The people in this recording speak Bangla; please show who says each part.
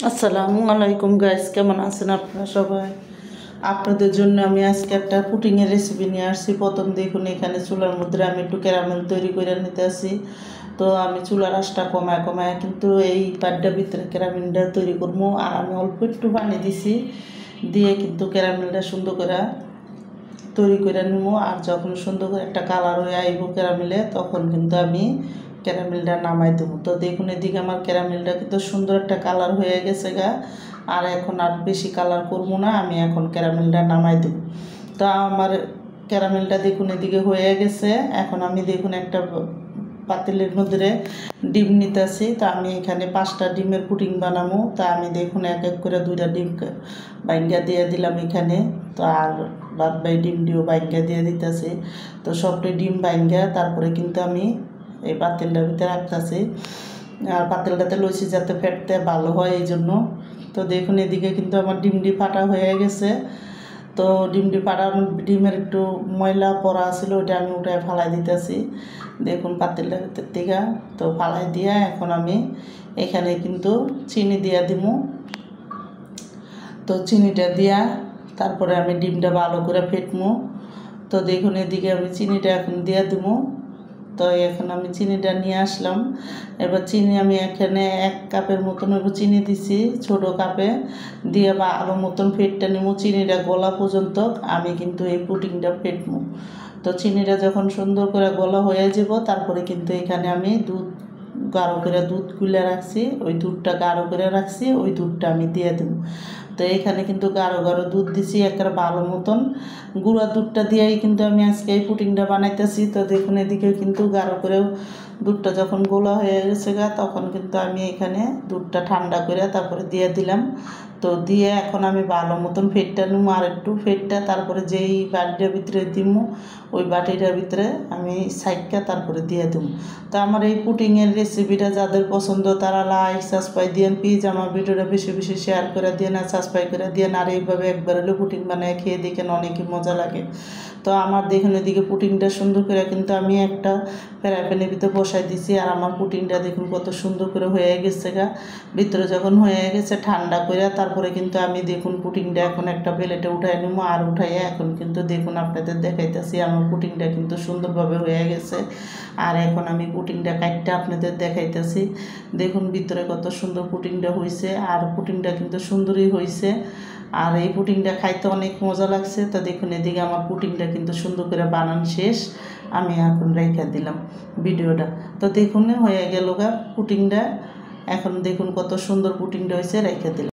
Speaker 1: আসসালামু আলাইকুম গাইস, কেমন আছেন আপনারা সবাই? আপনাদের জন্য আমি আজকে একটা পুটিংয়ের রেসিপি নিয়ে আসছি। প্রথম দেখুন, এখানে চুলার মধ্যে আমি একটু ক্যারামেল তৈরি করে নিতে আসি। তো আমি চুলার আঁচটা কমায় কমায় কিন্তু এই পাড্ডার ভিতরে ক্যারামেলটা তৈরি করবো। আর আমি অল্প একটু পানি দিছি, দিয়ে কিন্তু ক্যারামেলটা সুন্দর করে তৈরি করে নেব। আর যখন সুন্দর করে একটা কালার হয়ে আইব ক্যারামেলে, তখন কিন্তু আমি ক্যারামেলটা নামাই দেবো। তো দেখুন, এদিকে আমার ক্যারামেলটা কিন্তু সুন্দর একটা কালার হয়ে গেছে গা। আর এখন আর বেশি কালার করবো না, আমি এখন ক্যারামেলটা নামাই দেবো। তো আমার ক্যারামেলটা দেখুন এদিকে হয়ে গেছে। এখন আমি দেখুন একটা পাতিলের মধ্যে ডিম নিতেছি। তা আমি এখানে 5টা ডিমের পুডিং বানাবো। তা আমি দেখুন এক এক করে 2টা ডিম বাইঙ্গা দিয়ে দিলাম এখানে। তো আর বাদ বাই ডিমটিও বাইঙ্গা দিয়ে দিতেছি। তো সবটাই ডিম বাইঙ্গা তারপরে কিন্তু আমি এই পাতিলটার ভিতরে রাখতেছি। আর পাতিলটাতে লইছি যাতে ফেটতে ভালো হয়, এই জন্য। তো দেখুন এদিকে কিন্তু আমার ডিমটি ফাটা হয়ে গেছে। তো ডিমটি ফাটা, ডিমের একটু ময়লা পড়া ছিল, ওইটা আমি উঠায় ফালাই দিতেছি। দেখুন পাতিলটার ভিতর থেকে তো ফালাই দিয়া এখন আমি এখানে কিন্তু চিনি দিয়া দিব। তো চিনিটা দিয়া তারপরে আমি ডিমটা ভালো করে ফেটবো। তো দেখুন এদিকে আমি চিনিটা এখন দিয়ে দেবো। তো এখন আমি চিনিটা নিয়ে আসলাম। এবার চিনি আমি এখানে 1 কাপের মতন চিনি দিছি, ছোট কাপে দিয়ে বা আরও মতন ফেটটা নেব। চিনিটা গলা পর্যন্ত আমি কিন্তু এই পুডিংটা ফেটবো। তো চিনিটা যখন সুন্দর করে গলা হয়ে যাব, তারপরে কিন্তু এখানে আমি দুধ গাঢ় করে দুধ গুলে রাখছি, ওই দুধটা গাঢ় করে রাখছি, ওই দুধটা আমি দিয়ে দেবো। তো এখানে কিন্তু গাঢ় গাঢ় দুধ দিছি একটা ভালো মতন। গুঁড়া দুধটা দিয়েই কিন্তু আমি আজকে এই পুডিংটা বানাইতেছি। তো দেখুন এদিকে কিন্তু গাঢ় করেও দুধটা যখন গোলা হয়ে গেছে গা, তখন কিন্তু আমি এখানে দুধটা ঠান্ডা করে তারপরে দিয়ে দিলাম। তো দিয়ে এখন আমি ভালো মতন ফেটটা নিব, আর একটু ফেটটা তারপরে যেই বাটিটার ভিতরে দিব, ওই বাটিটার ভিতরে আমি সাইডটা তারপরে দিয়ে দেব। তো আমার এই পুডিংয়ের রেসিপিটা যাদের পছন্দ তারা লাইক সাবস্ক্রাইব দিয়েন, প্লিজ আমার ভিডিওটা বেশি বেশি শেয়ার করে দিয়েন আর সাবস্ক্রাইব করে দিয়েন। আর এইভাবে একবার হলে পুডিং বানায় খেয়ে দেখেন, অনেকই মজা লাগে। তো আমার দেখুন এদিকে পুডিংটা সুন্দর করে কিন্তু আমি একটা ফ্রাই প্যানের ভিতরে বসাই দিছি। আর আমার পুডিংটা দেখুন কত সুন্দর করে হয়ে গেছে গা। ভিতরে যখন হয়ে গেছে ঠান্ডা করে, তারপরে কিন্তু আমি দেখুন পুডিংটা এখন একটা প্লেটে উঠাই নেব। আর উঠাইয়া এখন কিন্তু দেখুন আপনাদের দেখাইতেছি আমার পুডিংটা কিন্তু সুন্দরভাবে হয়ে গেছে। আর এখন আমি পুডিংটা কাটটা আপনাদের দেখাইতেছি। দেখুন ভিতরে কত সুন্দর পুডিংটা হয়েছে, আর পুডিংটা কিন্তু সুন্দরই হয়েছে। আর এই পুডিংটা খাইতে অনেক মজা লাগছে। তো দেখুন এদিকে আমার পুডিংটা কিন্তু সুন্দর করে বানান শেষ, আমি এখন রেখে দিলাম ভিডিওটা। তো দেখুন হয়ে গেল গা পুডিংটা। এখন দেখুন কত সুন্দর পুডিংটা হয়েছে, রেখে দিলাম।